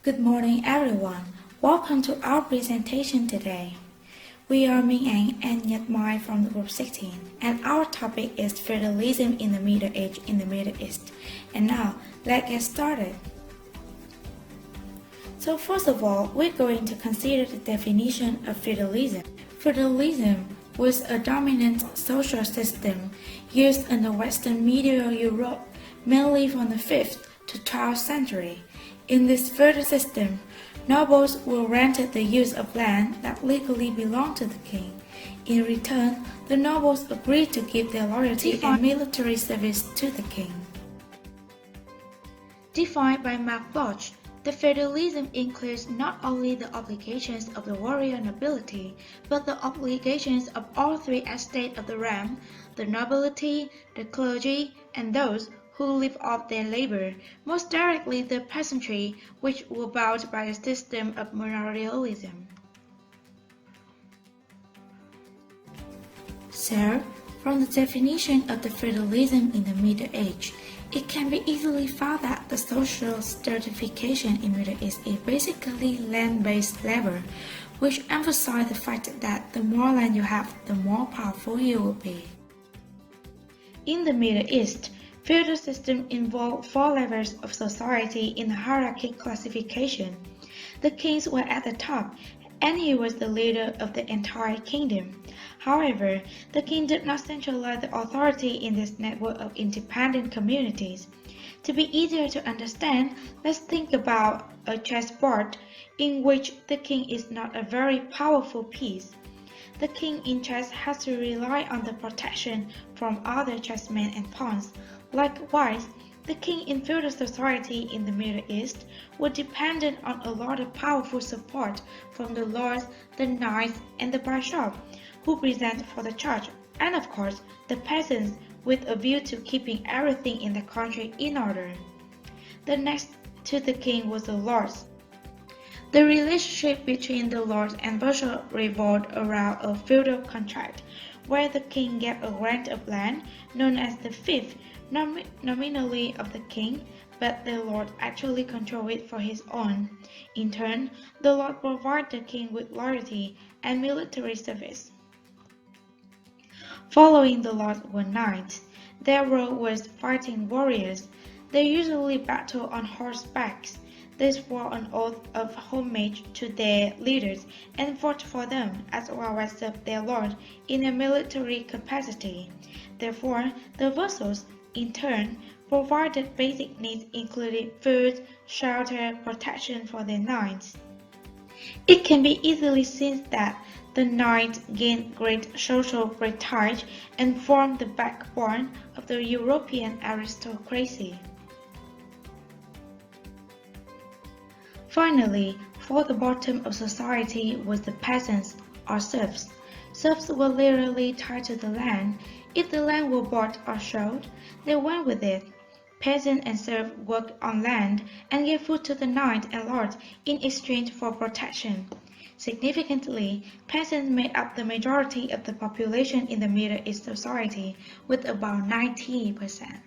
Good morning, everyone. Welcome to our presentation today. We are Minh Anh and Nhật Mai from the group 16, and our topic is feudalism in the Middle Age in the Middle East. And now, let's get started. So first of all, we're going to consider the definition of feudalism. Feudalism was a dominant social system used in the Western medieval Europe, mainly from the 5th to 12th century. In this feudal system, nobles were granted the use of land that legally belonged to the king. In return, the nobles agreed to give their loyalty and military service to the king. Defined by Mark Bloch, the feudalism includes not only the obligations of the warrior nobility, but the obligations of all three estates of the realm, the nobility, the clergy, and those who live off their labor, most directly the peasantry, which were bound by a system of manorialism. So, from the definition of the feudalism in the Middle Age, it can be easily found that the social stratification in Middle East is basically land-based labor, which emphasizes the fact that the more land you have, the more powerful you will be. In the Middle East, feudal system involved 4 levels of society in the hierarchy classification. The kings were at the top, and he was the leader of the entire kingdom. However, the king did not centralize the authority in this network of independent communities. To be easier to understand, let's think about a chessboard in which the king is not a very powerful piece. The king in chess has to rely on the protection from other chessmen and pawns. Likewise, the king in feudal society in the Middle East was dependent on a lot of powerful support from the lords, the knights, and the bishops, who present for the church, and of course, the peasants, with a view to keeping everything in the country in order. The next to the king was the lords. The relationship between the lords and bishops revolved around a feudal contract, where the king gave a grant of land, known as the fief, nominally of the king, but the lord actually controlled it for his own. In turn, the lord provided the king with loyalty and military service. Following the lords were knights. Their role was fighting warriors. They usually battled on horseback. They swore an oath of homage to their leaders and fought for them, as well as served their lord in a military capacity. Therefore, the vassals, in turn, provided basic needs including food, shelter, protection for their knights. It can be easily seen that the knights gained great social prestige and formed the backbone of the European aristocracy. Finally, for the bottom of society was the peasants or serfs. Serfs were literally tied to the land. If the land were bought or sold, they went with it. Peasants and serfs worked on land and gave food to the knights and lords in exchange for protection. Significantly, peasants made up the majority of the population in the Middle East society, with about 90%.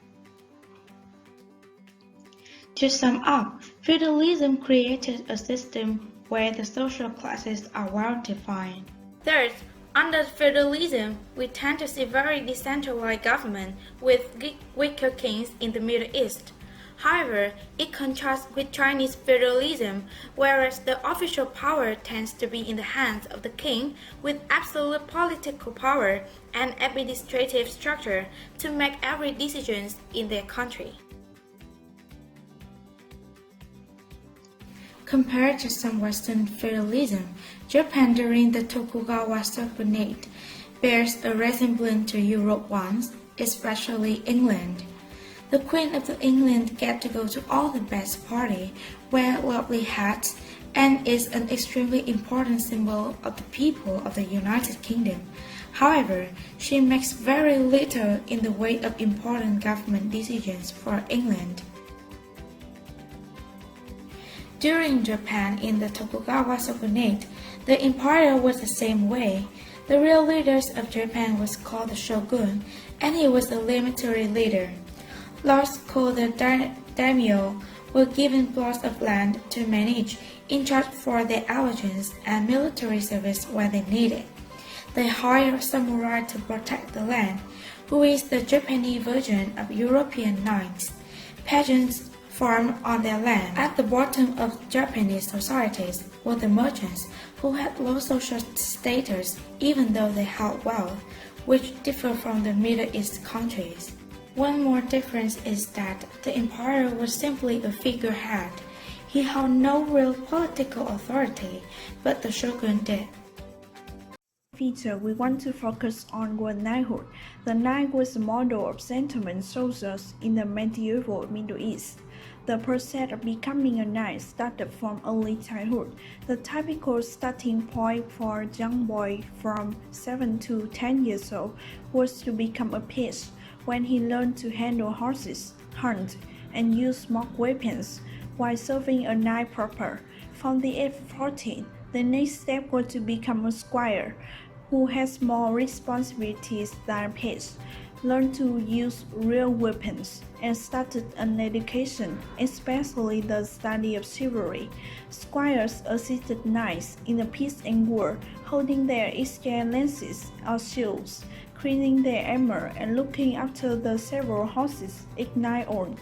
To sum up, feudalism created a system where the social classes are well defined. Third, under feudalism, we tend to see very decentralized government with weaker kings in the Middle East. However, it contrasts with Chinese feudalism, whereas the official power tends to be in the hands of the king with absolute political power and administrative structure to make every decision in their country. Compared to some Western feudalism, Japan during the Tokugawa shogunate bears a resemblance to Europe once, especially England. The Queen of England gets to go to all the best parties, wear lovely hats, and is an extremely important symbol of the people of the United Kingdom. However, she makes very little in the way of important government decisions for England. During Japan in the Tokugawa shogunate, the empire was the same way. The real leader of Japan was called the shogun, and he was the military leader. Lords called the daimyo were given plots of land to manage, in charge for their allegiance and military service when they needed. They hired samurai to protect the land, who is the Japanese version of European knights. Peasants farmed on their land. At the bottom of Japanese societies were the merchants, who had low social status even though they held wealth, which differed from the Middle East countries. One more difference is that the emperor was simply a figurehead. He held no real political authority, but the shogun did. Feature, we want to focus on was knighthood. The knight was a model of gentleman soldiers in the medieval Middle East. The process of becoming a knight started from early childhood. The typical starting point for a young boy from 7 to 10 years old was to become a page, when he learned to handle horses, hunt, and use small weapons while serving a knight proper. From the age of 14, the next step was to become a squire, who has more responsibilities than a page, learned to use real weapons, and started an education, especially the study of chivalry. Squires assisted knights in the peace and war, holding their exchange lances or shields, cleaning their armor, and looking after the several horses each knight owned.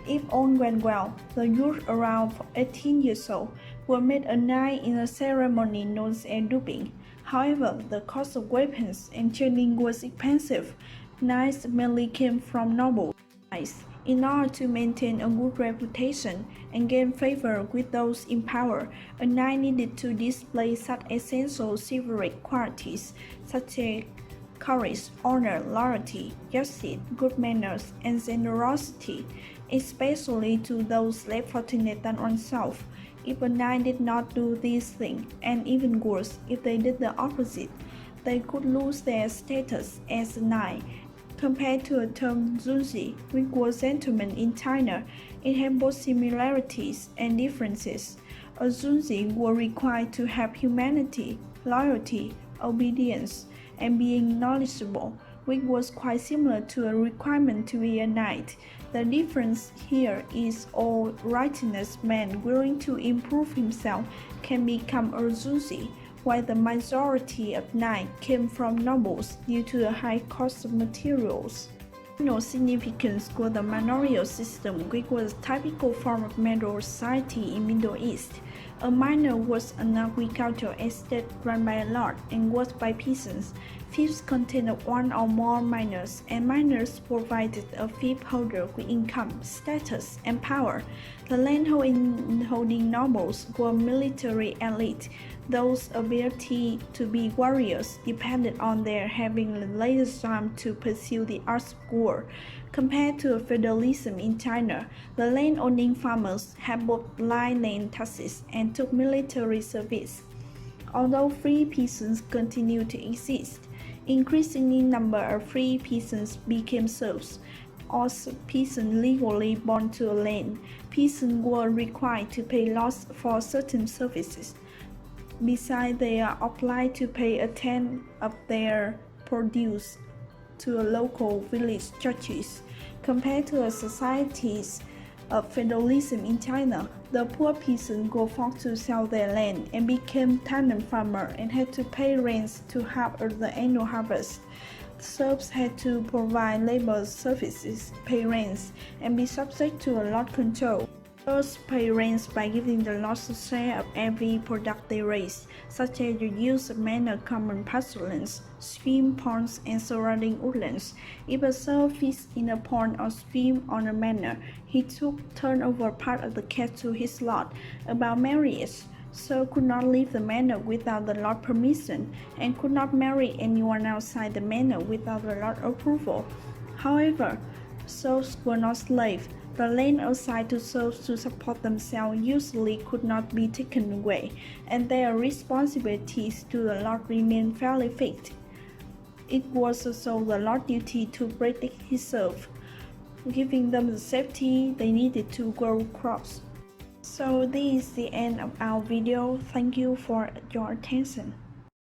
If all went well, the youth around 18 years old were made a knight in a ceremony known as dubbing. However, the cost of weapons and training was expensive. Knights mainly came from noble knights. In order to maintain a good reputation and gain favor with those in power, a knight needed to display such essential chivalric qualities such as courage, honor, loyalty, justice, good manners, and generosity, especially to those less fortunate than oneself. If a knight did not do these things, and even worse, if they did the opposite, they could lose their status as a knight. Compared to a term zunzi, which was gentleman in China, it had both similarities and differences. A zunzi was required to have humanity, loyalty, obedience, and being knowledgeable, which was quite similar to a requirement to be a knight. The difference here is all righteous man willing to improve himself can become a zunzi, while the majority of knights came from nobles due to the high cost of materials. No significance was the manorial system, which was a typical form of feudal society in Middle East. A manor was an agricultural estate run by a lord and worked by peasants. Fiefs contained one or more manors, and manors provided a fief holder with income, status, and power. The landholding nobles were military elite. Those ability to be warriors depended on their having the latest time to pursue the arts of war. Compared to feudalism in China, the land-owning farmers had both light land taxes and took military service. Although free peasants continued to exist, increasingly number of free peasants became serfs, or peasants legally born to a land. Peasants were required to pay laws for certain services. Besides, they are obliged to pay a tenth of their produce to local village churches. Compared to the societies of feudalism in China, the poor peasants were forced to sell their land and became tenant farmers and had to pay rents to half of the annual harvest. Serfs had to provide labor services, pay rents, and be subject to a lot control. Serfs pay rents by giving the lord's share of every product they raise, such as the use of manor common pasturelands, stream ponds, and surrounding woodlands. If a serf fished in a pond or stream on a manor, he turned over part of the catch to his lord. About marriage, serfs could not leave the manor without the lord's permission, and could not marry anyone outside the manor without the lord's approval. However, serfs were not slaves. The land assigned to serfs to support themselves usually could not be taken away, and their responsibilities to the lord remained fairly fixed. It was also the lord's duty to protect his serfs, giving them the safety they needed to grow crops. So this is the end of our video. Thank you for your attention.